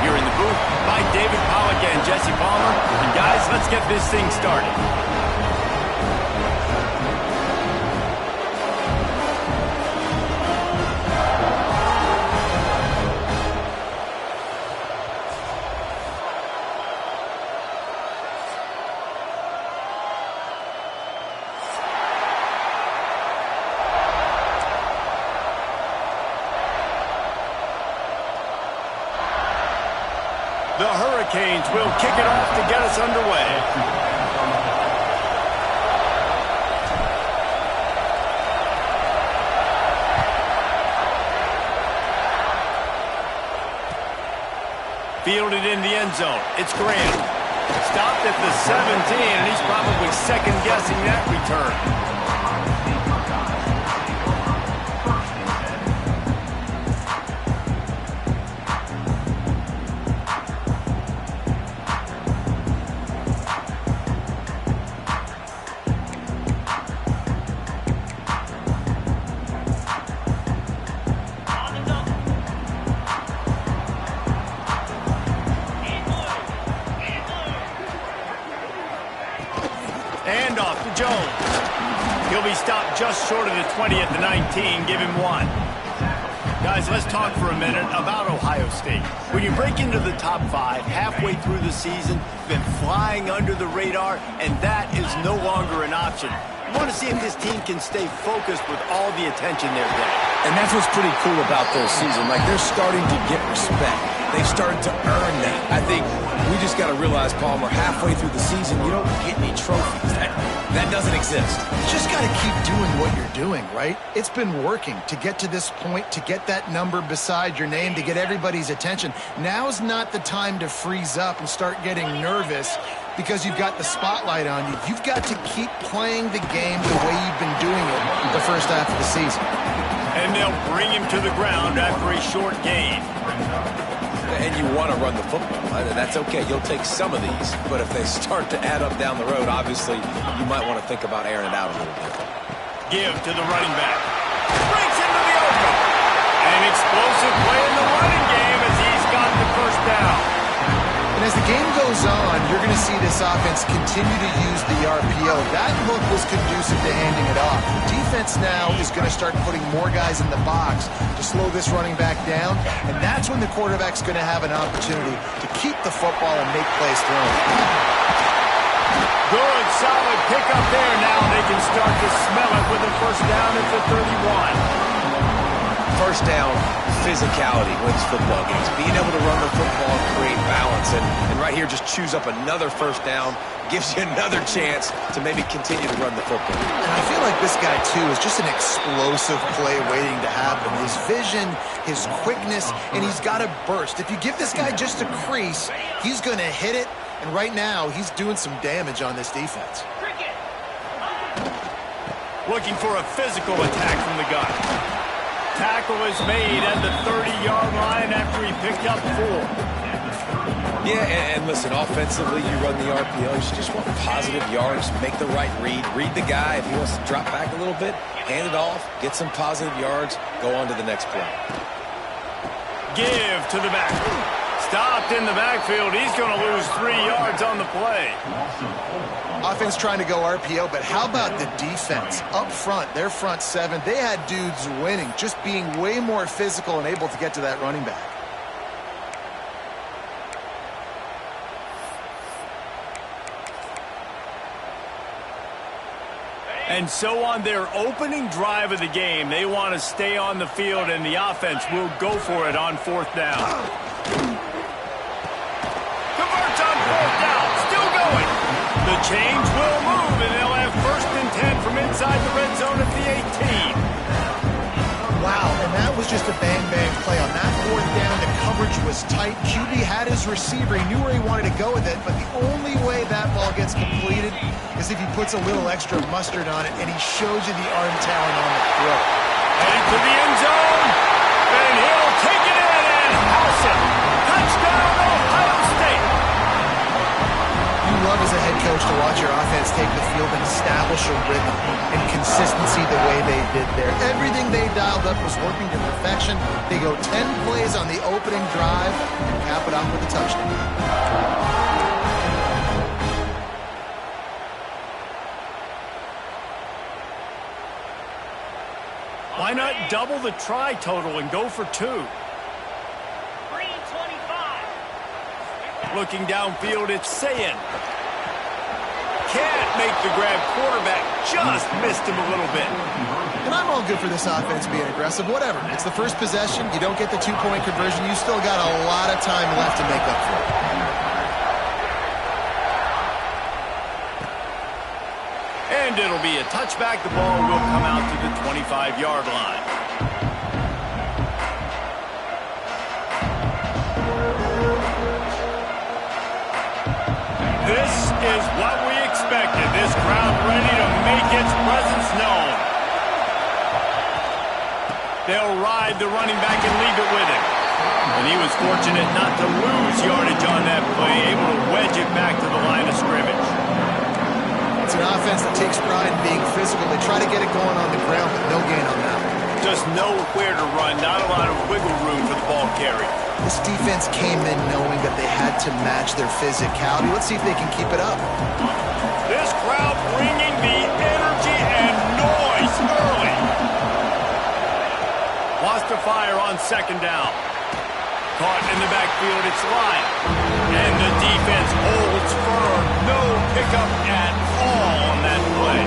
here in the booth by David Pollack and Jesse Palmer. And guys, let's get this thing started. The Hurricanes will kick it off to get us underway. Fielded in the end zone. It's Graham. Stopped at the 17, and he's probably second-guessing that return. And off to Jones. He'll be stopped just short of the 20 at the 19. Give him one. Guys, let's talk for a minute about Ohio State. When you break into the top 5 halfway through the season, been flying under the radar, and that is no longer an option. You want to see if this team can stay focused with all the attention they're getting. And that's what's pretty cool about their season. Like, they're starting to get respect. They've started to earn that. I think we just got to realize, Palmer, halfway through the season, you don't get any trophies. That doesn't exist. You just got to keep doing what you're doing, right? It's been working to get to this point, to get that number beside your name, to get everybody's attention. Now's not the time to freeze up and start getting nervous because you've got the spotlight on you. You've got to keep playing the game the way you've been doing it the first half of the season. And they'll bring him to the ground after a short gain. And you want to run the football. That's okay. You'll take some of these. But if they start to add up down the road, obviously, you might want to think about airing it out a little bit. Give to the running back. Breaks into the open. An explosive play in the running game as he's got the first down. And as the game goes on, you're going to see this offense continue to use the RPO. That look was conducive to handing it off. The defense now is going to start putting more guys in the box to slow this running back down, and that's when the quarterback's going to have an opportunity to keep the football and make plays through it. Good, solid pickup there. Now they can start to smell it with a first down at the 31. First down, physicality wins football games. Being able to run the football and create balance. And right here, just choose up another first down. Gives you another chance to maybe continue to run the football. And I feel like this guy, too, is just an explosive play waiting to happen. His vision, his quickness, and he's got a burst. If you give this guy just a crease, he's going to hit it. And right now, he's doing some damage on this defense. Looking for a physical attack from the gun. Tackle is made at the 30-yard line after he picked up 4. Yeah, and listen, offensively, you run the RPO. You just want positive yards, make the right read. Read the guy. If he wants to drop back a little bit, hand it off, get some positive yards, go on to the next play. Give to the back. Stopped in the backfield. He's going to lose 3 yards on the play. Offense trying to go RPO, but how about the defense? Up front, their front 7, they had dudes winning, just being way more physical and able to get to that running back. And so on their opening drive of the game, they want to stay on the field, and the offense will go for it on 4th down. Converts on 4th down, still going. The change will move, and they'll have 1st and 10 from inside the red zone at the 18. Wow, and that was just a bang-bang play. On that 4th down, the coverage was tight. QB had his receiver. He knew where he wanted to go with it, but the only way that ball gets completed is if he puts a little extra mustard on it, and he shows you the arm talent on the throw. Heading to the end zone, and he'll take it in and house it. Touchdown, Ohio State. You love as a head coach to watch your offense take the field and establish a rhythm and consistency the way they did there. Everything they dialed up was working to perfection. They go 10 plays on the opening drive and cap it off with a touchdown. Why not double the try total and go for 2? Looking downfield, it's Sayin. Can't make the grab. Quarterback just missed him a little bit. And I'm all good for this offense being aggressive. Whatever. It's the first possession. You don't get the 2-point conversion. You still got a lot of time left to make up for it. And it'll be a touchback. The ball will come out to the 25-yard line. This is what we expected. This crowd ready to make its presence known. They'll ride the running back and leave it with him. And he was fortunate not to lose yardage on that play, able to wedge it back to the line of scrimmage. It's an offense that takes pride in being physical. They try to get it going on the ground, but no gain on that. Just nowhere to run, not a lot of wiggle room for the ball carry. This defense came in knowing that they had to match their physicality. Let's see if they can keep it up. This crowd bringing the energy and noise early. Wants to fire on second down. Caught in the backfield, it's Lyon. And the defense holds firm. No pickup at all on that play.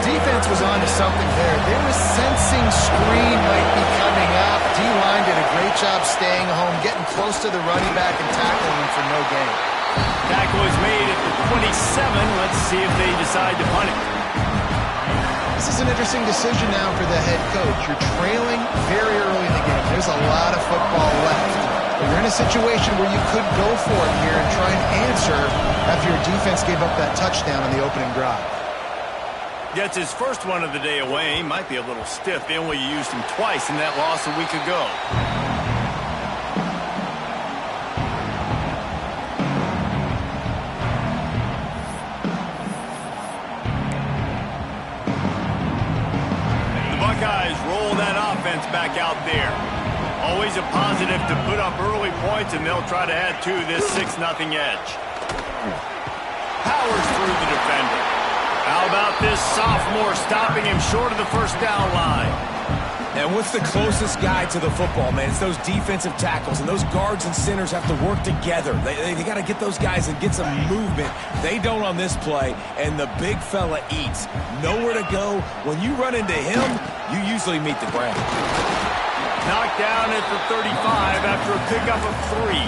Defense was on to something there. They were sensing screen might be coming up. D-line did a great job staying home, getting close to the running back and tackling him for no gain. Tackle is made at the 27. Let's see if they decide to punt it. This is an interesting decision now for the head coach. You're trailing very early in the game. There's a lot of football left. But you're in a situation where you could go for it here and try and answer after your defense gave up that touchdown on the opening drive. Gets his first one of the day away. He might be a little stiff. They only used him twice in that loss a week ago. The Buckeyes roll that offense back out there. Always a positive to put up early points, and they'll try to add to this 6-0 edge. Powers through the defender. How about this sophomore stopping him short of the first down line? And what's the closest guy to the football, man? It's those defensive tackles, and those guards and centers have to work together. They got to get those guys and get some movement. They don't on this play, and the big fella eats. Nowhere to go. When you run into him, you usually meet the ground. Knocked down at the 35 after a pickup of 3.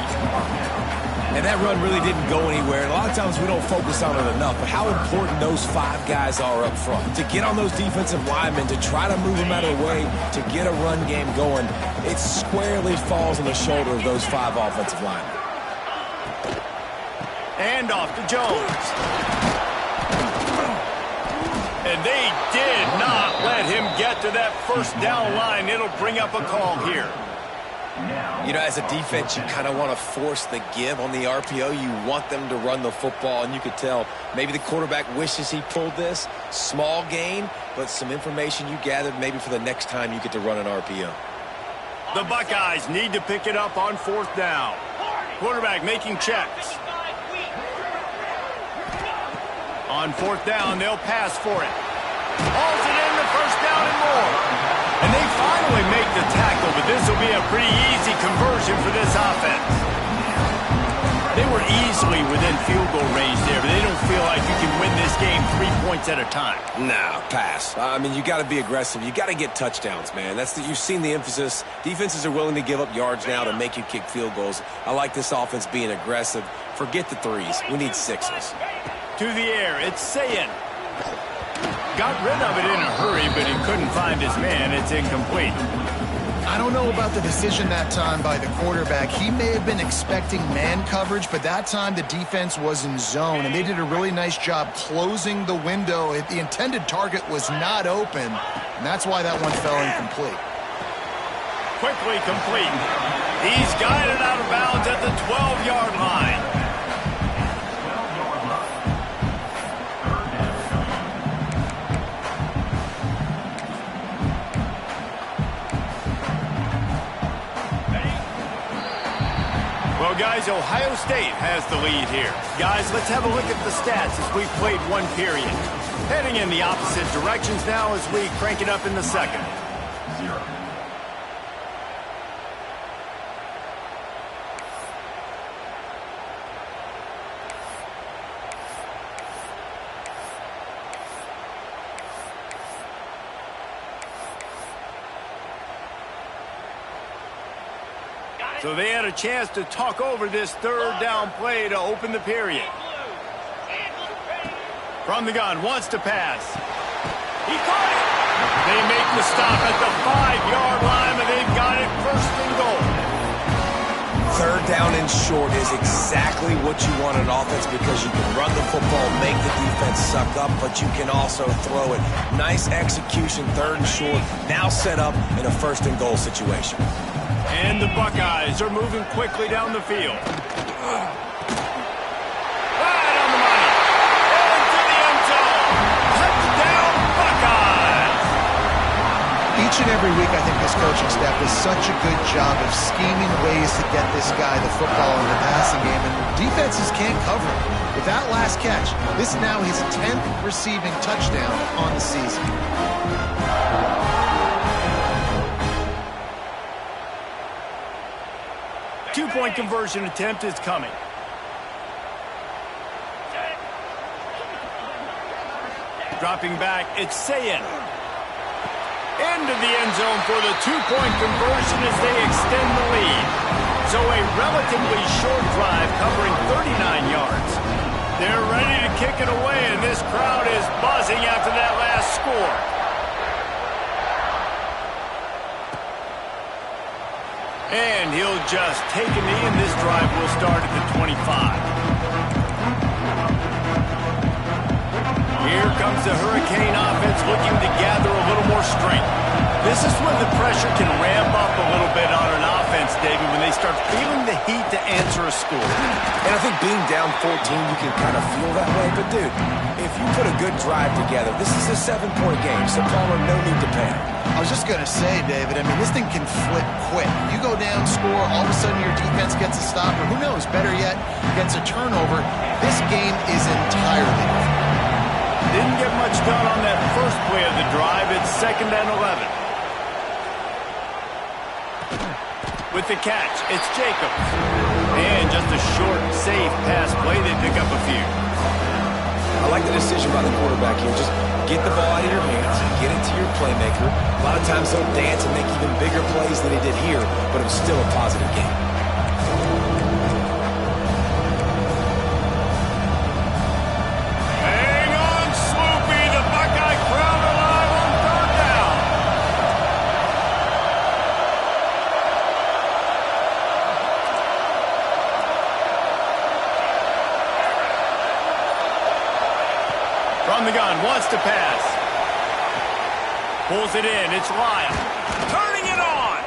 And that run really didn't go anywhere. And a lot of times we don't focus on it enough, but how important those 5 guys are up front. To get on those defensive linemen, to try to move them out of the way, to get a run game going, it squarely falls on the shoulder of those 5 offensive linemen. And off to Jones. And they did not let him get to that first down line. It'll bring up a call here. You know, as a defense, you kind of want to force the give on the RPO. You want them to run the football, and you could tell maybe the quarterback wishes he pulled this. Small gain, but some information you gathered maybe for the next time you get to run an RPO. The Buckeyes need to pick it up on 4th down. Quarterback making checks. On 4th down, they'll pass for it. Hauls it in the first down and more. And they finally make the tackle, but this will be a pretty easy conversion for this offense. They were easily within field goal range there, but they don't feel like you can win this game 3 points at a time. No, pass. I mean, you got to be aggressive. You got to get touchdowns, man. You've seen the emphasis. Defenses are willing to give up yards now to make you kick field goals. I like this offense being aggressive. Forget the 3s. We need 6s. To the air, it's Sayin. Got rid of it in a hurry, but he couldn't find his man. It's incomplete. I don't know about the decision that time by the quarterback. He may have been expecting man coverage, but that time the defense was in zone, and they did a really nice job closing the window. The intended target was not open, and that's why that one fell incomplete. Quickly complete. He's guided out of bounds at the 12-yard line. Well, guys, Ohio State has the lead here. Guys, let's have a look at the stats as we've played one period. Heading in the opposite directions now as we crank it up in the second. So they had a chance to talk over this third down play to open the period. From the gun, wants to pass. He caught it. They make the stop at the 5-yard line, and they've got it first and goal. Third down and short is exactly what you want in offense because you can run the football, make the defense suck up, but you can also throw it. Nice execution, third and short, now set up in a first and goal situation. And the Buckeyes are moving quickly down the field. Right on the money. Into the end zone. Touchdown, Buckeyes! Each and every week, I think this coaching staff does such a good job of scheming ways to get this guy the football in the passing game, and defenses can't cover it. With that last catch, this is now his 10th receiving touchdown on the season. Two-point conversion attempt is coming. Dropping back, it's Sayin. Into the end zone for the two-point conversion as they extend the lead. So a relatively short drive covering 39 yards. They're ready to kick it away, and this crowd is buzzing after that last score. And he'll just take a knee, and this drive will start at the 25. Here comes the Hurricane offense looking to gather a little more strength. This is when the pressure can ramp up a little bit on an offense, David, when they start feeling the heat to answer a score. And I think being down 14, you can kind of feel that way. But, dude, if you put a good drive together, this is a 7-point game, so Palmer, no need to panic. I was just going to say, David, I mean, this thing can flip quick. You go down, score, all of a sudden your defense gets a stop, or who knows, better yet, gets a turnover. This game is entirely different. Didn't get much done on that first play of the drive. It's 2nd and 11. With the catch, it's Jacobs. And just a short, safe pass play. They pick up a few. I like the decision by the quarterback here. Just get the ball out of your hands, get it to your playmaker. A lot of times he'll dance and make even bigger plays than he did here, but it was still a positive game. Hang on, Swoopy. The Buckeye crowd alive on third down. From the gun, wants to pass. Pulls it in, it's Lyle. Turning it on!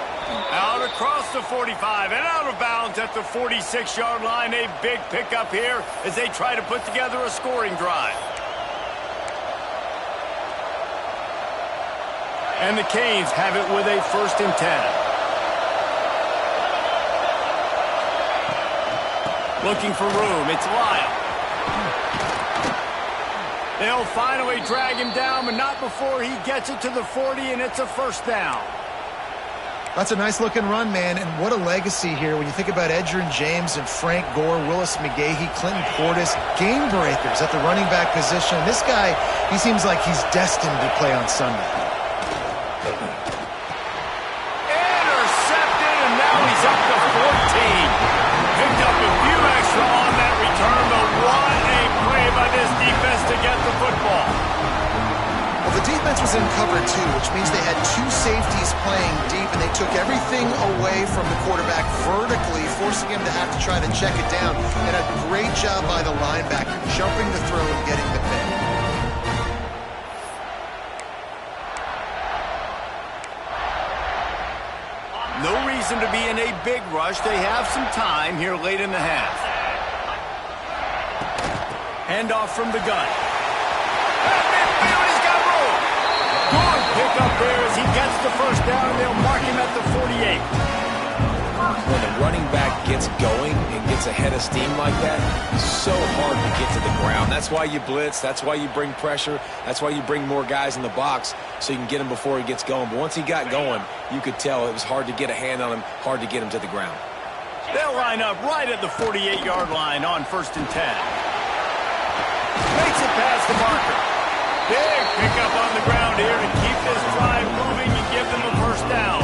Out across the 45 and out of bounds at the 46-yard line. A big pickup here as they try to put together a scoring drive. And the Canes have it with a 1st and 10. Looking for room, it's Lyle. They'll finally drag him down, but not before he gets it to the 40, and it's a 1st down. That's a nice-looking run, man, and what a legacy here when you think about Edgerrin James and Frank Gore, Willis McGahee, Clinton Portis, game breakers at the running back position. This guy, he seems like he's destined to play on Sunday. Intercepted, and now he's up to 14. Picked up a few extra on that return, but what a play by this defense to get the football. Well, the defense was in cover two, which means they had 2 safeties playing deep, and they took everything away from the quarterback vertically, forcing him to have to try to check it down. And a great job by the linebacker, jumping the throw and getting the pick. No reason to be in a big rush. They have some time here late in the half. Handoff from the gun. He's got room. Good pick up there as he gets the 1st down, and they'll mark him at the 48. when the running back gets going and gets ahead of steam like that, it's so hard to get to the ground. That's why you blitz. That's why you bring pressure. That's why you bring more guys in the box so you can get him before he gets going. But once he got going, you could tell it was hard to get a hand on him, hard to get him to the ground. They'll line up right at the 48-yard line on 1st and 10. Makes it past the marker. Big pickup on the ground here to keep this drive moving and give them a first down.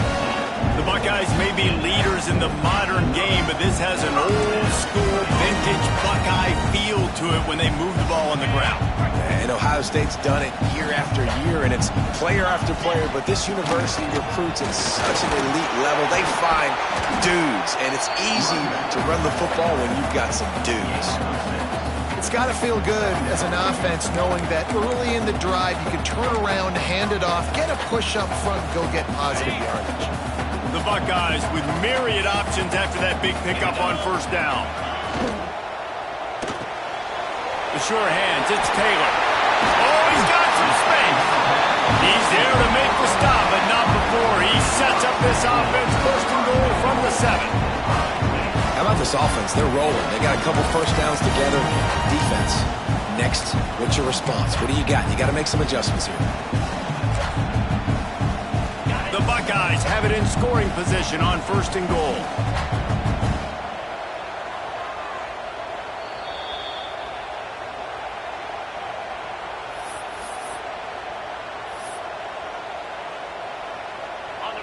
The Buckeyes may be leaders in the modern game, but this has an old-school, vintage Buckeye feel to it when they move the ball on the ground. And Ohio State's done it year after year, and it's player after player, but this university recruits at such an elite level. They find dudes, and it's easy to run the football when you've got some dudes. It's got to feel good as an offense knowing that early in the drive you can turn around, hand it off, get a push up front, go get positive yardage. The Buckeyes with myriad options after that big pickup on 1st down. The sure hands, it's Taylor. Oh, he's got some space. He's there to make the stop, but not before. He sets up this offense 1st and goal from the 7. How about this offense? They're rolling. They got a couple first downs together. Defense. Next, what's your response? What do you got? You got to make some adjustments here. The Buckeyes have it in scoring position on 1st and goal.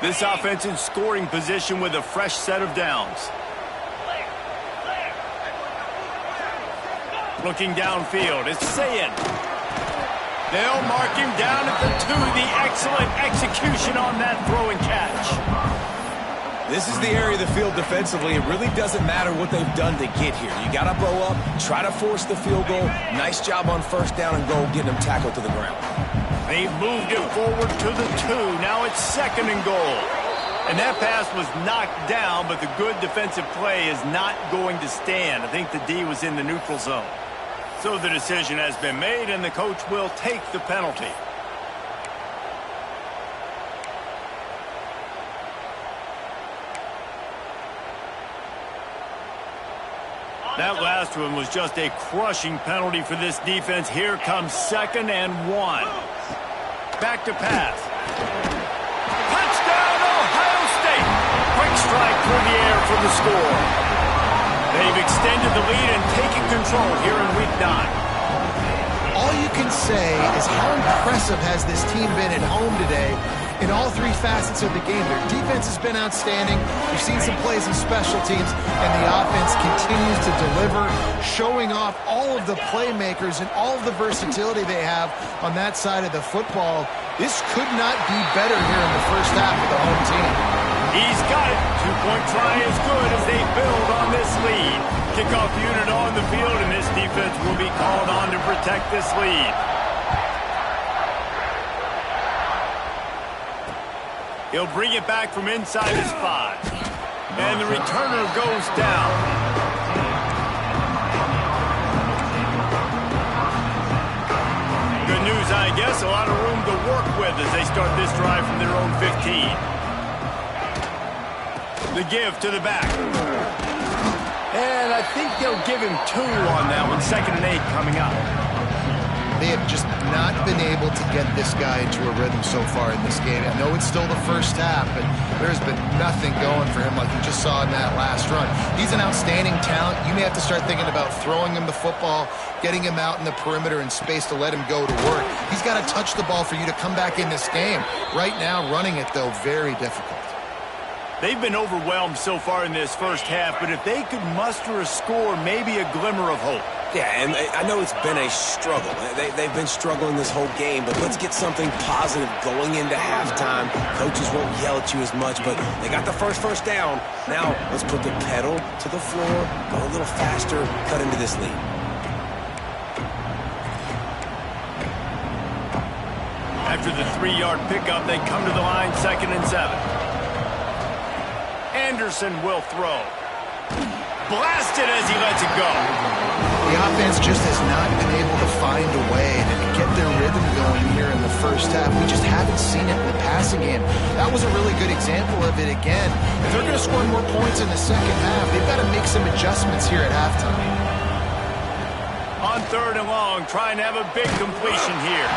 This offense in scoring position with a fresh set of downs. Looking downfield, it's Sayin. They'll mark him down at the 2. The excellent execution on that throw and catch. This is the area of the field defensively. It really doesn't matter what they've done to get here. You got to blow up, try to force the field goal. Nice job on 1st down and goal, getting them tackled to the ground. They've moved it forward to the 2. Now it's 2nd and goal. And that pass was knocked down, but the good defensive play is not going to stand. I think the D was in the neutral zone. So the decision has been made, and the coach will take the penalty. That last one was just a crushing penalty for this defense. Here comes 2nd and 1. Back to pass. Touchdown, Ohio State. Quick strike through the air for the score. They've extended the lead and taken control here in Week 9. All you can say is how impressive has this team been at home today in all 3 facets of the game. Their defense has been outstanding. We've seen some plays in special teams, and the offense continues to deliver, showing off all of the playmakers and all of the versatility they have on that side of the football. This could not be better here in the first half of the home team. He's got it. 2-point try is good as they build on this lead. Kickoff unit on the field, and this defense will be called on to protect this lead. He'll bring it back from inside his 5. And the returner goes down. Good news, I guess. A lot of room to work with as they start this drive from their own 15. The give to the back. And I think they'll give him 2 on that one. 2nd and 8 coming up. They have just not been able to get this guy into a rhythm so far in this game. I know it's still the first half, but there's been nothing going for him like you just saw in that last run. He's an outstanding talent. You may have to start thinking about throwing him the football, getting him out in the perimeter and space to let him go to work. He's got to touch the ball for you to come back in this game. Right now, running it, though, very difficult. They've been overwhelmed so far in this first half, but if they could muster a score, maybe a glimmer of hope. Yeah, and I know it's been a struggle. They've been struggling this whole game, but let's get something positive going into halftime. Coaches won't yell at you as much, but they got the first down. Now, let's put the pedal to the floor, go a little faster, cut into this lead. After the 3-yard pickup, they come to the line, 2nd and 7. Anderson will throw. Blasted as he lets it go. The offense just has not been able to find a way to get their rhythm going here in the first half. We just haven't seen it in the passing game. That was a really good example of it again. If they're going to score more points in the second half, they've got to make some adjustments here at halftime. On 3rd and long, trying to have a big completion here.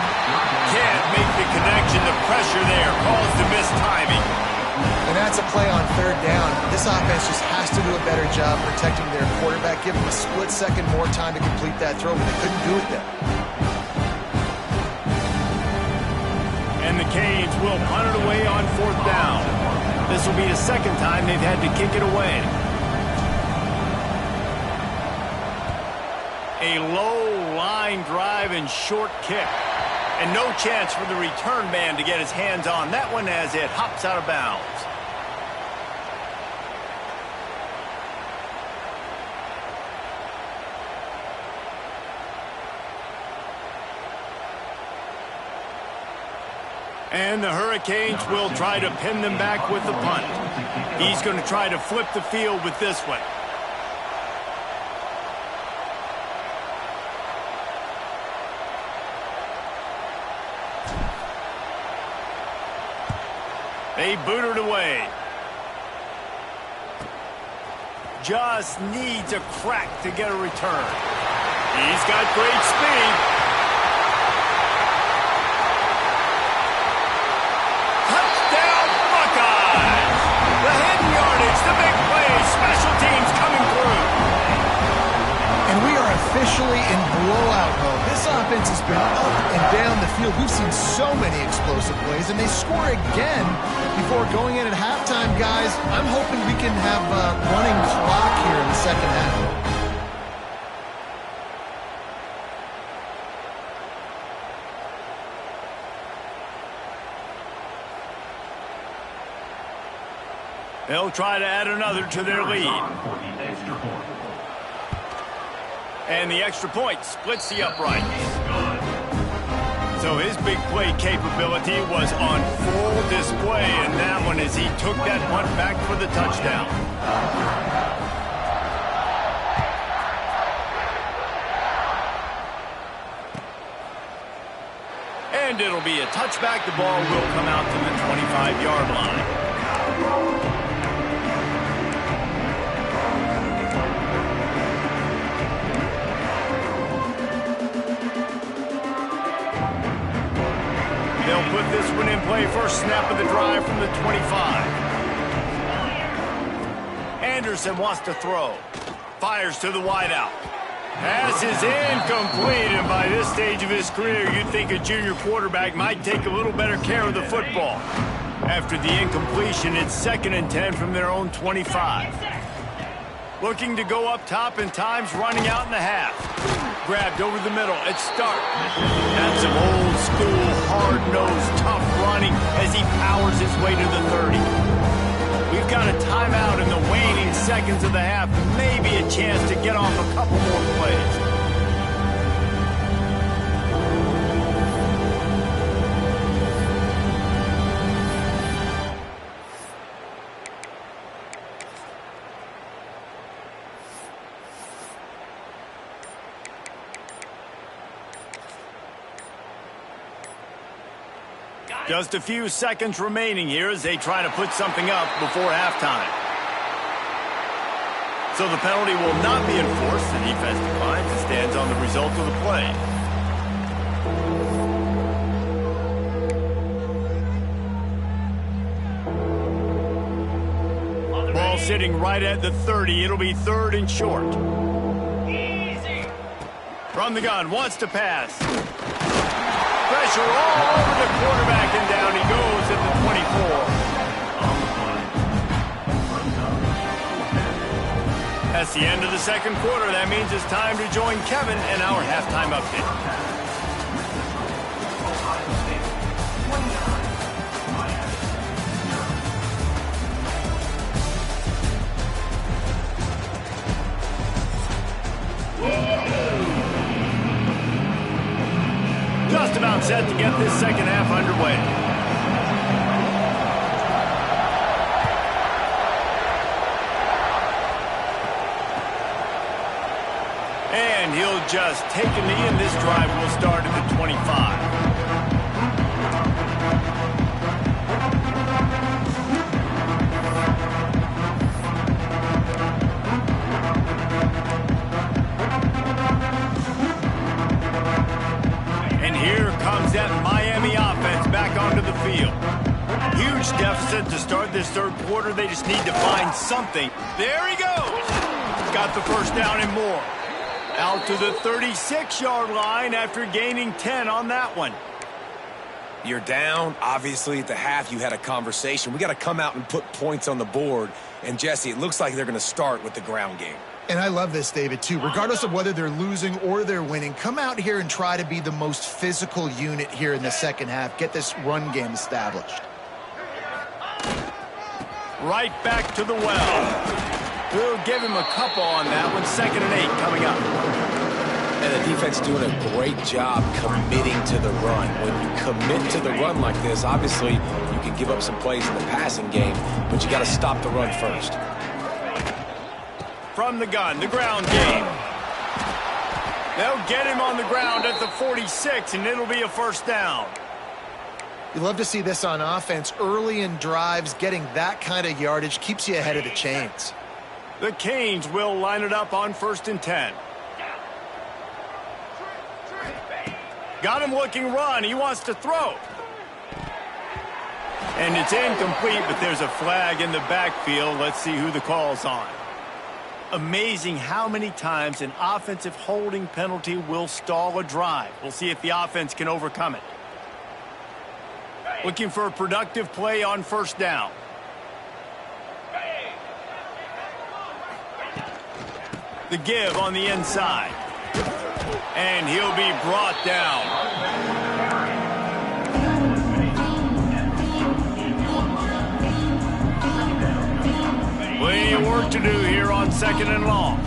Can't make the connection. The pressure there caused the missed timing. And that's a play on 3rd down. This offense just has to do a better job protecting their quarterback. Give them a split second more time to complete that throw, but they couldn't do it then. And the Canes will punt it away on 4th down. This will be the second time they've had to kick it away. A low line drive and short kick. And no chance for the return man to get his hands on that one as it hops out of bounds. And the Hurricanes will try to pin them back with the punt. He's going to try to flip the field with this one. They boot it away. Just needs a crack to get a return. He's got great speed. Touchdown Buckeyes! The hidden yardage, the big play, special teams coming through. And we are officially in blowout mode. This offense has been up and down the field. We've seen so many explosive plays, and they score again before going in at halftime, guys. I'm hoping we can have a running clock here in the second half. They'll try to add another to their lead. And the extra point splits the uprights. So his big play capability was on full display in that one as he took that punt back for the touchdown. And it'll be a touchback. The ball will come out to the 25-yard line. They'll put this one in play. First snap of the drive from the 25. Anderson wants to throw. Fires to the wideout. Pass is incomplete, and by this stage of his career, you'd think a junior quarterback might take a little better care of the football. After the incompletion, it's 2nd and 10 from their own 25. Looking to go up top, and time's running out in the half. Grabbed over the middle. It's Stark. That's some old school, hard-nosed, tough running as he powers his way to the 30. We've got a timeout in the waning seconds of the half. Maybe a chance to get off a couple more plays. Just a few seconds remaining here as they try to put something up before halftime. So the penalty will not be enforced. The defense declines and stands on the result of the play. Ball sitting right at the 30. It'll be 3rd and short. From the gun, wants to pass. Pressure all over the quarterback, and down he goes at the 24. That's the end of the second quarter. That means it's time to join Kevin in our halftime update. Just about set to get this second half underway. And he'll just take a knee, and this drive will start at the 25. And here comes that Miami offense back onto the field. Huge deficit to start this third quarter. They just need to find something. There he goes. Got the first down and more. Out to the 36-yard line after gaining 10 on that one. You're down. Obviously, at the half, you had a conversation. We got to come out and put points on the board. And, Jesse, it looks like they're going to start with the ground game. And I love this, David, too. Regardless of whether they're losing or they're winning, come out here and try to be the most physical unit here in the second half. Get this run game established. Right back to the well. We'll give him a couple on that one. 2nd and 8 coming up. And the defense doing a great job committing to the run. When you commit to the run like this, obviously you can give up some plays in the passing game, but you got to stop the run first. From the gun, the ground game. They'll get him on the ground at the 46, and it'll be a first down. You love to see this on offense. Early in drives, getting that kind of yardage keeps you ahead of the chains. The Canes will line it up on 1st and 10. Got him looking run. He wants to throw. And it's incomplete, but there's a flag in the backfield. Let's see who the call's on. Amazing how many times an offensive holding penalty will stall a drive. We'll see if the offense can overcome it. Looking for a productive play on 1st down. The give on the inside. And he'll be brought down. Plenty of work to do here on 2nd and long.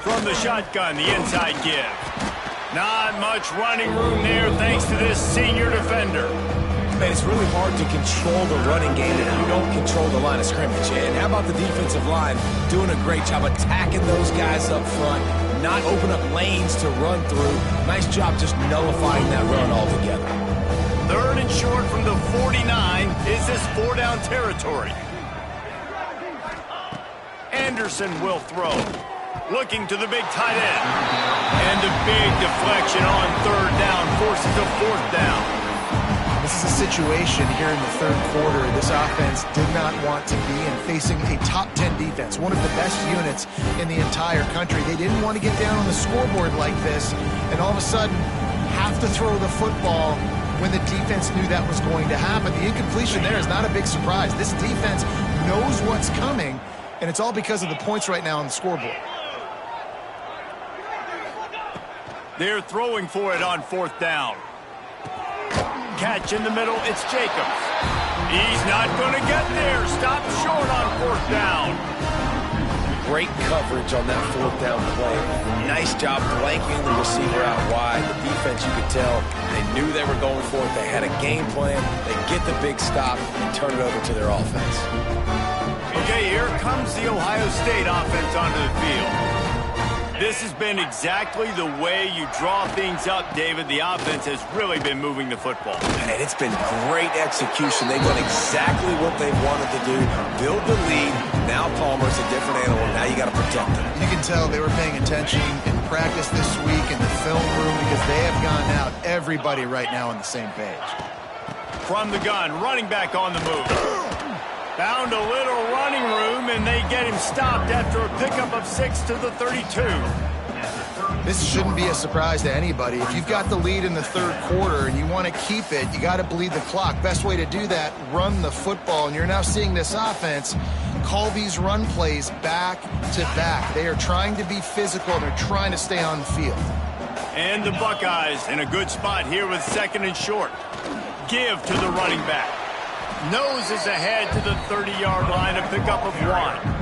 From the shotgun, the inside give. Not much running room there thanks to this senior defender. Man, it's really hard to control the running game if you don't control the line of scrimmage. And how about the defensive line doing a great job attacking those guys up front, not open up lanes to run through. Nice job just nullifying that run altogether. 3rd and short from the 49. Is this 4-down territory? Anderson will throw. Looking to the big tight end. And the big deflection on 3rd down forces a 4th down. This is a situation here in the third quarter this offense did not want to be in, facing a top 10 defense, one of the best units in the entire country. They didn't want to get down on the scoreboard like this and all of a sudden have to throw the football when the defense knew that was going to happen. The incompletion there is not a big surprise. This defense knows what's coming, and it's all because of the points right now on the scoreboard. They're throwing for it on 4th down. Catch in the middle, it's Jacobs. He's not going to get there. Stop short on 4th down. Great coverage on that 4th down play. Nice job blanking the receiver out wide. The defense, you could tell, they knew they were going for it. They had a game plan. They get the big stop and turn it over to their offense. Okay, here comes the Ohio State offense onto the field. This has been exactly the way you draw things up, David. The offense has really been moving the football. And it's been great execution. They've done exactly what they wanted to do. Build the lead. Now Palmer's a different animal. Now you got to protect him. You can tell they were paying attention in practice this week in the film room because they have gone out. Everybody right now on the same page. From the gun, running back on the move. Found a little running room, and they get him stopped after a pickup of 6 to the 32. This shouldn't be a surprise to anybody. If you've got the lead in the third quarter and you want to keep it, you got to bleed the clock. Best way to do that, run the football. And you're now seeing this offense call these run plays back to back. They are trying to be physical. They're trying to stay on the field. And the Buckeyes in a good spot here with 2nd and short. Give to the running back. Noses ahead to the 30-yard line, a pickup of 1.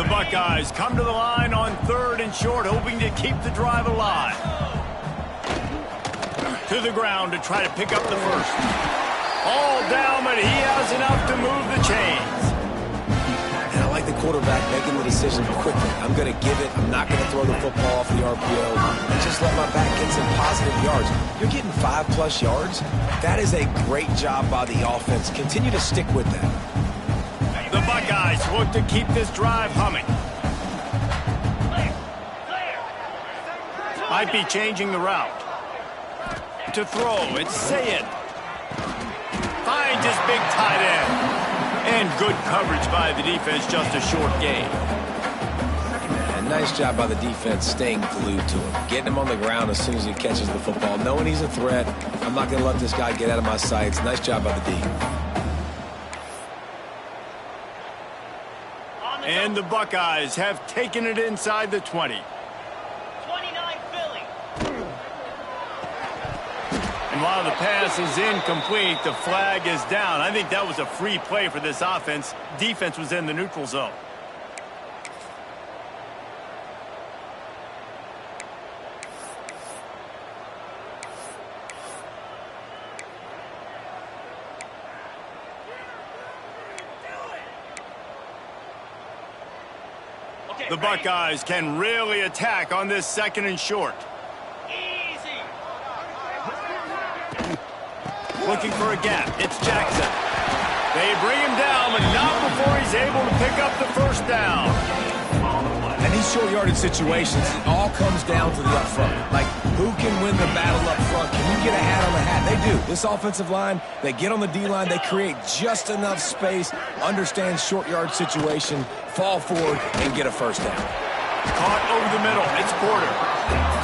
The Buckeyes come to the line on 3rd and short, hoping to keep the drive alive. To the ground to try to pick up the first. All down, but he has enough to move the chains. And I like the quarterback making the decision quickly. I'm going to give it. I'm not going to throw the football off the RPO. And just let my back get some positive yards. You're getting 5+ yards. That is a great job by the offense. Continue to stick with that. The Buckeyes look to keep this drive humming. Might be changing the route. To throw, it's Sayed. Finds his big tight end. And good coverage by the defense, just a short gain. And nice job by the defense staying glued to him. Getting him on the ground as soon as he catches the football. Knowing he's a threat, I'm not going to let this guy get out of my sights. Nice job by the D. And the Buckeyes have taken it inside the 20. 29 Philly. And while the pass is incomplete, the flag is down. I think that was a free play for this offense. Defense was in the neutral zone. The Buckeyes can really attack on this 2nd and short. Easy. Looking for a gap. It's Jackson. They bring him down, but not before he's able to pick up the first down. And these short yardage situations, it all comes down to the up front. Like, who can win the battle up front? Can you get a hat on the hat? They do. This offensive line, they get on the D-line, they create just enough space, understand short yard situation, fall forward, and get a first down. Caught over the middle. It's Porter.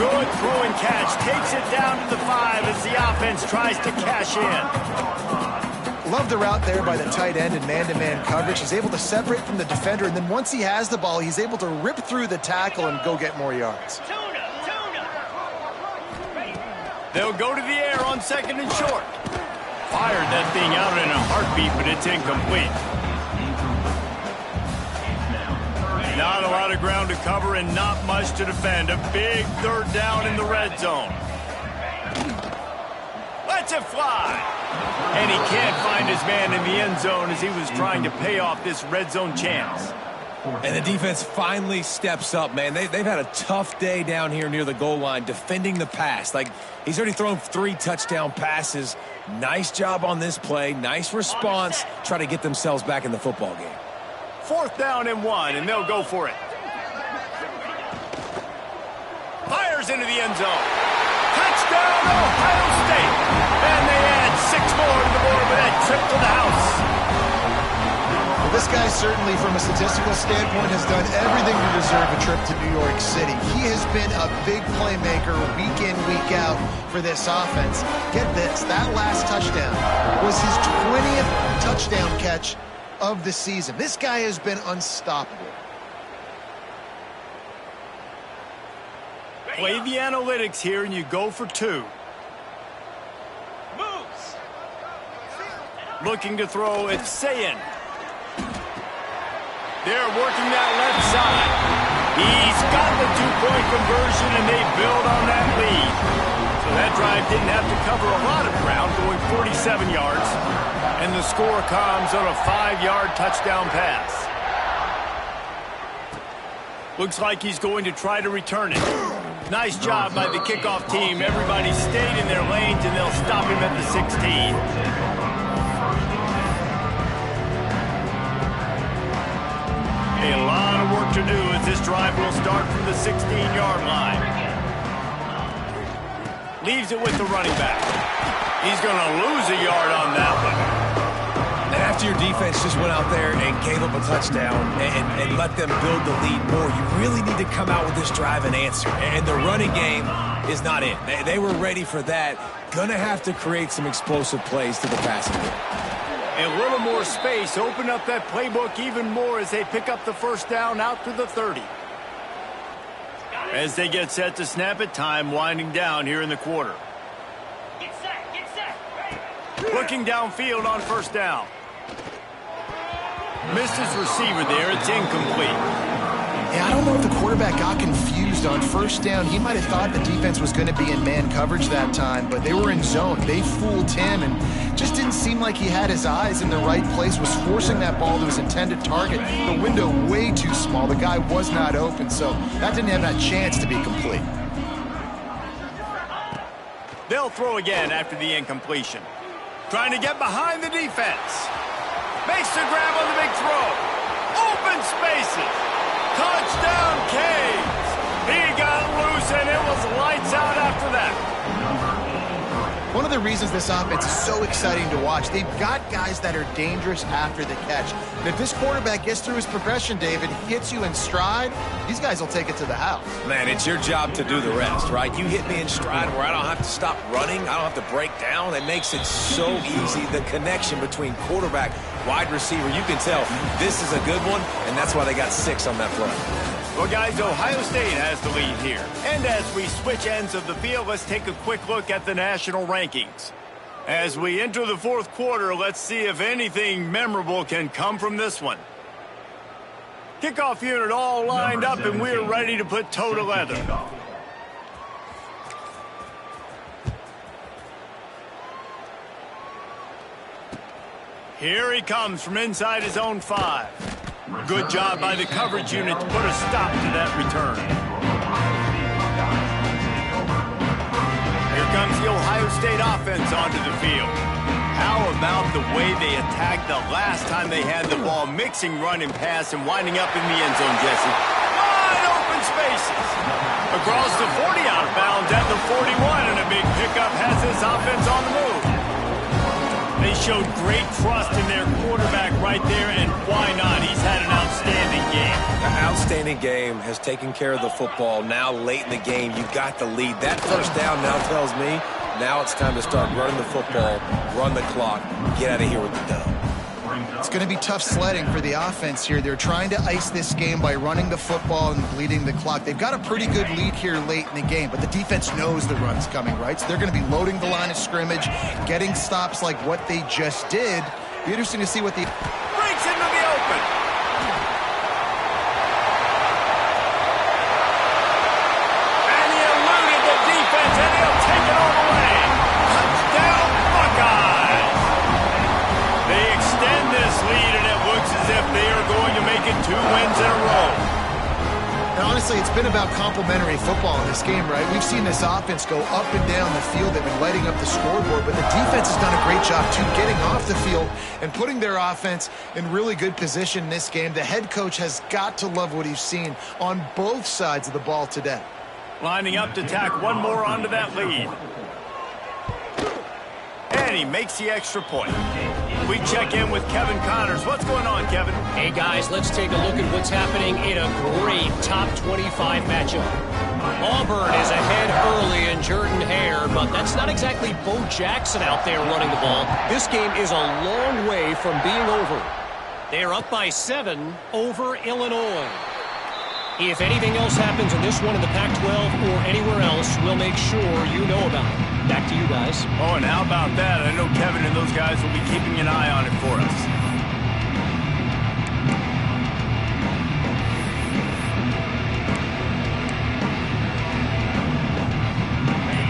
Good throw and catch. Takes it down to the 5 as the offense tries to cash in. Love the route there by the tight end in man-to-man coverage. He's able to separate from the defender, and then once he has the ball, he's able to rip through the tackle and go get more yards. Tuna. They'll go to the air on 2nd and short. Fired that thing out in a heartbeat, but it's incomplete. Not a lot of ground to cover and not much to defend. A big 3rd down in the red zone. Lets it fly. And he can't find his man in the end zone as he was trying to pay off this red zone chance. And the defense finally steps up, man. They've had a tough day down here near the goal line defending the pass. Like, he's already thrown 3 touchdown passes. Nice job on this play. Nice response. Try to get themselves back in the football game. 4th down and 1, and they'll go for it. Fires into the end zone. Touchdown, Ohio State. And they add 6 more to the board with that trip to the house. Well, this guy certainly, from a statistical standpoint, has done everything to deserve a trip to New York City. He has been a big playmaker week in, week out for this offense. Get this, that last touchdown was his 20th touchdown catch of the season. This guy has been unstoppable. Play the analytics here, and you go for 2. Moves. Looking to throw, it's Sayin. They're working that left side. He's got the 2-point conversion, and they build on that lead. So that drive didn't have to cover a lot of ground, going 47 yards. And the score comes on a 5-yard touchdown pass. Looks like he's going to try to return it. Nice job by the kickoff team. Everybody stayed in their lanes, and they'll stop him at the 16. A lot of work to do as this drive will start from the 16-yard line. Leaves it with the running back. He's going to lose a yard on that one. And after your defense just went out there and gave up a touchdown and let them build the lead more, you really need to come out with this drive and answer. And the running game is not in. They were ready for that. Going to have to create some explosive plays to the passing game. A little more space. Open up that playbook even more as they pick up the first down out to the 30. As they get set to snap it, time winding down here in the quarter. Get set. Looking downfield on first down. Misses receiver there. It's incomplete. Yeah, I don't know if the quarterback got confused on first down. He might have thought the defense was going to be in man coverage that time, but they were in zone. They fooled him and just didn't seem like he had his eyes in the right place, was forcing that ball to his intended target. The window way too small. The guy was not open, so that didn't have that chance to be complete. They'll throw again after the incompletion. Trying to get behind the defense. Makes the grab on the big throw. Open spaces. Touchdown, Canes. He got loose, and it was lights out after that. One of the reasons this offense is so exciting to watch, they've got guys that are dangerous after the catch. And if this quarterback gets through his progression, David, hits you in stride, these guys will take it to the house. Man, it's your job to do the rest, right? You hit me in stride where I don't have to stop running. I don't have to break down. It makes it so easy. The connection between quarterback, wide receiver, you can tell this is a good one, and that's why they got 6 on that play. Well, guys, Ohio State has the lead here. And as we switch ends of the field, let's take a quick look at the national rankings. As we enter the fourth quarter, let's see if anything memorable can come from this one. Kickoff unit all lined up, and we're ready to put toe to leather. Here he comes from inside his own 5. Good job by the coverage unit to put a stop to that return. Here comes the Ohio State offense onto the field. How about the way they attacked the last time they had the ball, mixing run and pass and winding up in the end zone, Jesse? Wide open spaces. Across the 40 out of bounds at the 41, and a big pickup has this offense on the move. They showed great trust in their quarterback right there, and why not? He's had an outstanding game. An outstanding game, has taken care of the football. Now late in the game, you got the lead. That first down now tells me now it's time to start running the football, run the clock, get out of here with the dub. It's going to be tough sledding for the offense here. They're trying to ice this game by running the football and bleeding the clock. They've got a pretty good lead here late in the game, but the defense knows the run's coming, right? So they're going to be loading the line of scrimmage, getting stops like what they just did. Be interesting to see what the... Breaks into the open. And he eluded the defense, and he'll take it all the way. Touchdown, Buckeyes. They extend this lead, and it looks as if they are going to make it 2 wins in a row. And honestly, it's been about complementary football in this game, right? We've seen this offense go up and down the field. They've been lighting up the scoreboard, but the defense has done a great job, too, getting off the field and putting their offense in really good position in this game. The head coach has got to love what he's seen on both sides of the ball today. Lining up to tack one more onto that lead. And he makes the extra point. We check in with Kevin Connors. What's going on, Kevin? Hey, guys, let's take a look at what's happening in a great top 25 matchup. Auburn is ahead early in Jordan-Hare, but that's not exactly Bo Jackson out there running the ball. This game is a long way from being over. They're up by 7 over Illinois. If anything else happens in this one in the Pac-12 or anywhere else, we'll make sure you know about it. Back to you guys. Oh, and how about that? I know Kevin and those guys will be keeping an eye on it for us.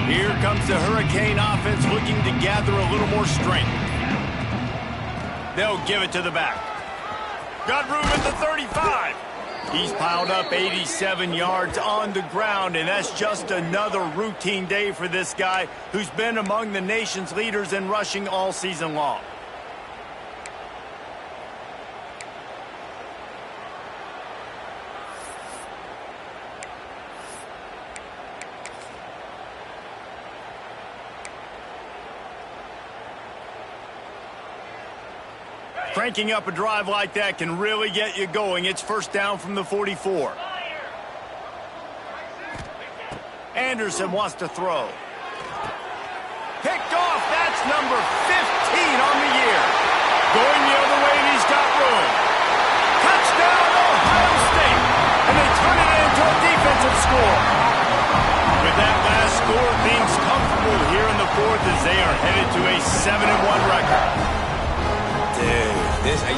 Here comes the Hurricane offense looking to gather a little more strength. They'll give it to the back. Got room at the 35. He's piled up 87 yards on the ground, and that's just another routine day for this guy who's been among the nation's leaders in rushing all season long. Cranking up a drive like that can really get you going. It's first down from the 44. Anderson wants to throw. Picked off. That's number 15 on the year. Going the other way, and he's got room. Touchdown, Ohio State. And they turn it into a defensive score. With that last score, things comfortable here in the fourth as they are headed to a 7-1 record. Dude,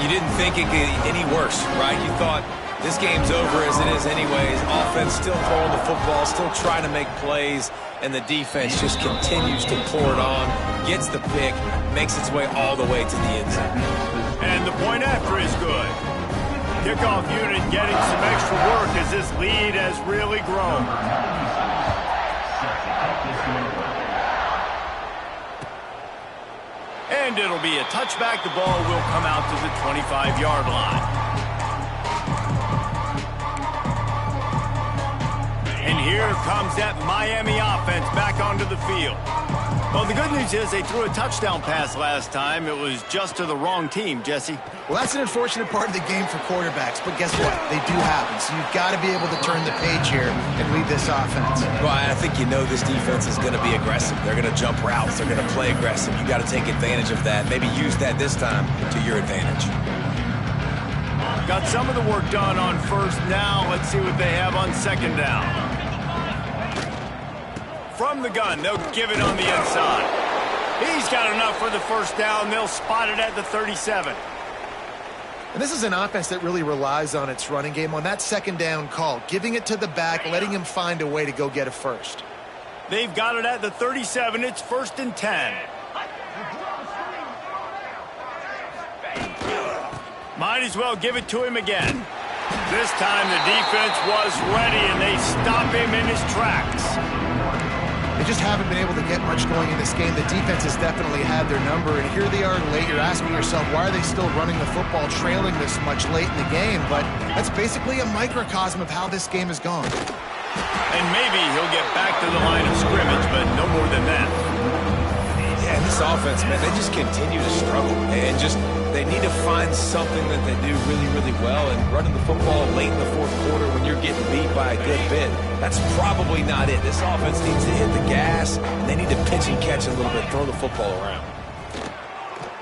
you didn't think it could get any worse, right? You thought This game's over as it is anyways. Offense still throwing the football, still trying to make plays, and the defense just continues to pour it on, gets the pick, makes its way all the way to the end zone. And the point after is good. Kickoff unit getting some extra work as this lead has really grown. And it'll be a touchback. The ball will come out to the 25-yard line. And here comes that Miami offense back onto the field. Well, the good news is they threw a touchdown pass last time. It was just to the wrong team, Jesse. Well, that's an unfortunate part of the game for quarterbacks, but guess what? They do happen, so you've got to be able to turn the page here and lead this offense. Well, I think you know this defense is going to be aggressive. They're going to jump routes. They're going to play aggressive. You got to take advantage of that. Maybe use that this time to your advantage. Got some of the work done on first down. Let's see what they have on second down. From the gun, they'll give it on the inside. He's got enough for the first down. They'll spot it at the 37. And this is an offense that really relies on its running game. On that second down call, giving it to the back, letting him find a way to go get a first. They've got it at the 37. It's 1st and 10. Might as well give it to him again. This time the defense was ready, and they stop him in his tracks. They just haven't been able to get much going in this game. The defense has definitely had their number, and here they are late. You're asking yourself, why are they still running the football, trailing this much late in the game? But that's basically a microcosm of how this game has gone. And maybe he'll get back to the line of scrimmage, but no more than that. Yeah, this offense, man, they just continue to struggle. And they need to find something that they do really, really well. And running the football late in the fourth quarter when you're getting beat by a good bit, that's probably not it. This offense needs to hit the gas. And they need to pitch and catch a little bit, throw the football around.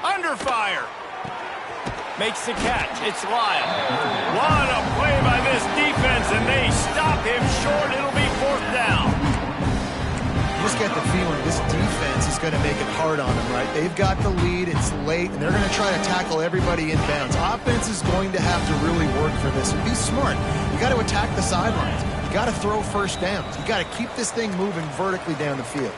Under fire. Makes the catch. It's Lyle. What a play by this defense, and they stop him short. It'll be 4th down. You just get the feeling this defense is going to make it hard on them, right? They've got the lead, it's late, and they're going to try to tackle everybody in bounds. Offense is going to have to really work for this and be smart. You got to attack the sidelines. You got to throw first downs. You got to keep this thing moving vertically down the field.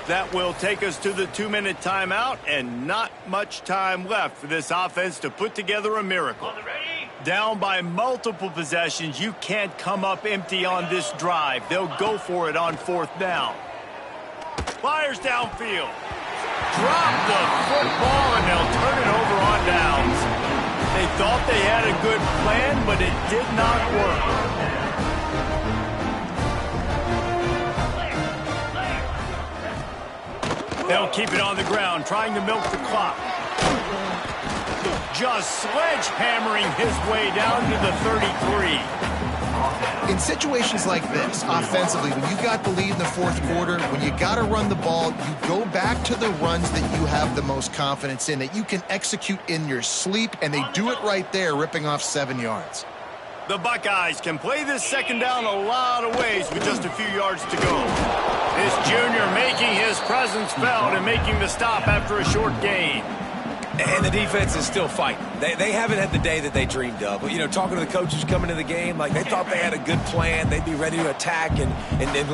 That will take us to the 2-minute timeout, and not much time left for this offense to put together a miracle. Down by multiple possessions, you can't come up empty on this drive. They'll go for it on 4th down. Fires downfield. Drop the football, and they'll turn it over on downs. They thought they had a good plan, but it did not work. They'll keep it on the ground, trying to milk the clock. Just sledgehammering his way down to the 33. In situations like this, offensively, when you got the lead in the fourth quarter, when you got to run the ball, you go back to the runs that you have the most confidence in, that you can execute in your sleep, and they do it right there, ripping off 7 yards. The Buckeyes can play this second down a lot of ways with just a few yards to go. This junior making his presence felt and making the stop after a short gain. And the defense is still fighting. They haven't had the day that they dreamed of. But, you know, talking to the coaches coming to the game, like they thought they had a good plan. They'd be ready to attack and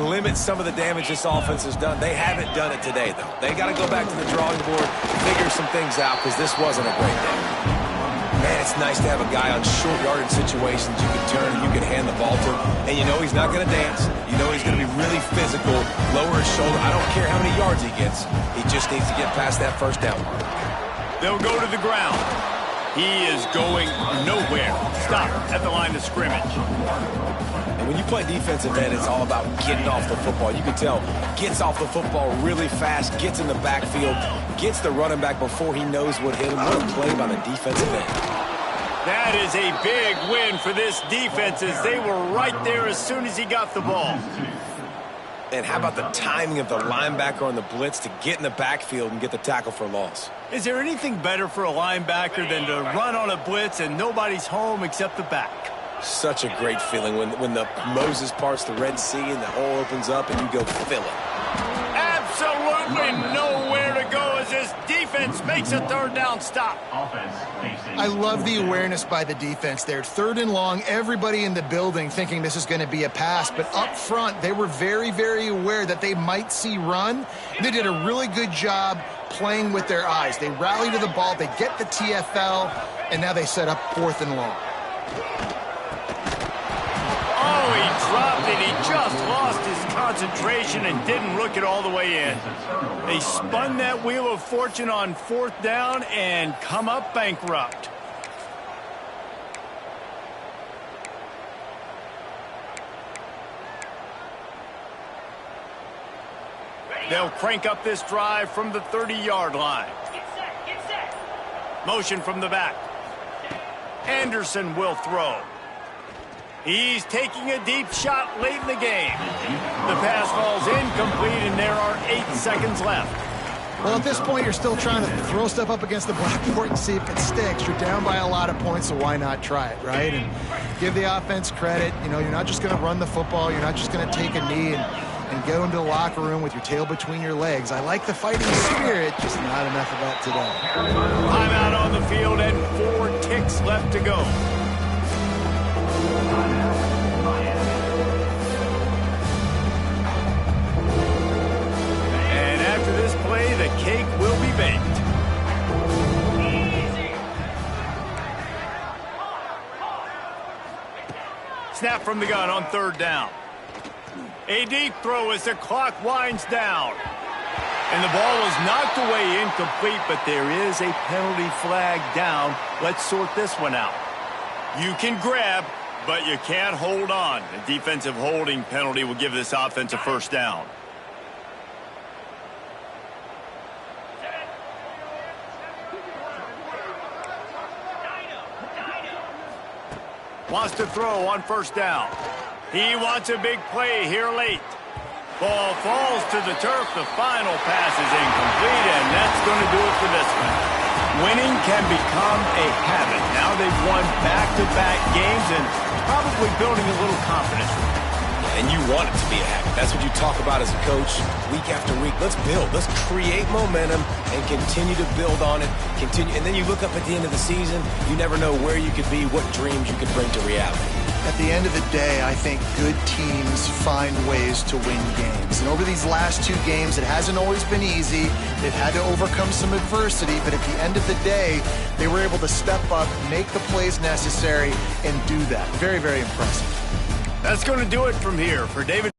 limit some of the damage this offense has done. They haven't done it today, though. They got to go back to the drawing board, figure some things out, because this wasn't a great day. Man, it's nice to have a guy on short yardage situations you can turn, you can hand the ball to him, and you know he's not going to dance. You know he's going to be really physical, lower his shoulder. I don't care how many yards he gets. He just needs to get past that first down mark. They'll go to the ground. He is going nowhere. Stop at the line of scrimmage. And when you play defensive end, it's all about getting off the football. You can tell, gets off the football really fast, gets in the backfield, gets the running back before he knows what hit him. What a play by the defensive end. That is a big win for this defense, as they were right there as soon as he got the ball. And how about the timing of the linebacker on the blitz to get in the backfield and get the tackle for loss? Is there anything better for a linebacker than to run on a blitz and nobody's home except the back? Such a great feeling when the Moses parts the Red Sea and the hole opens up and you go fill it. Absolutely nowhere to go as this defense defense makes a third down stop. I love the awareness by the defense there. 3rd and long, everybody in the building thinking this is going to be a pass, but up front, they were very, very aware that they might see run. They did a really good job playing with their eyes. They rally to the ball, they get the TFL, and now they set up 4th and long. Oh, he dropped it. He just lost his concentration and didn't look it all the way in. They spun that wheel of fortune on 4th down and come up bankrupt. They'll crank up this drive from the 30-yard line. Get set. Motion from the back. Anderson will throw. He's taking a deep shot late in the game. The pass falls incomplete, and there are 8 seconds left. Well, at this point, you're still trying to throw stuff up against the blackboard and see if it sticks. You're down by a lot of points, so why not try it, right? And give the offense credit. You know, you're not just going to run the football. You're not just going to take a knee and go into the locker room with your tail between your legs. I like the fighting spirit, just not enough of that today. Timeout on the field and 4 ticks left to go. And after this play, the cake will be baked. Snap from the gun on 3rd down. A deep throw as the clock winds down. And the ball is knocked away incomplete, but there is a penalty flag down. Let's sort this one out. You can grab, but you can't hold on. A defensive holding penalty will give this offense a 1st down. Wants to throw on 1st down. He wants a big play here late. Ball falls to the turf. The final pass is incomplete, and that's going to do it for this one. Winning can become a habit. Now they've won back-to-back games and probably building a little confidence. And you want it to be a habit. That's what you talk about as a coach week after week. Let's build. Let's create momentum and continue to build on it. Continue, and then you look up at the end of the season, you never know where you could be, what dreams you could bring to reality. At the end of the day, I think good teams find ways to win games. And over these last 2 games, it hasn't always been easy. They've had to overcome some adversity, but at the end of the day, they were able to step up, make the plays necessary, and do that. Very, very impressive. That's going to do it from here. For David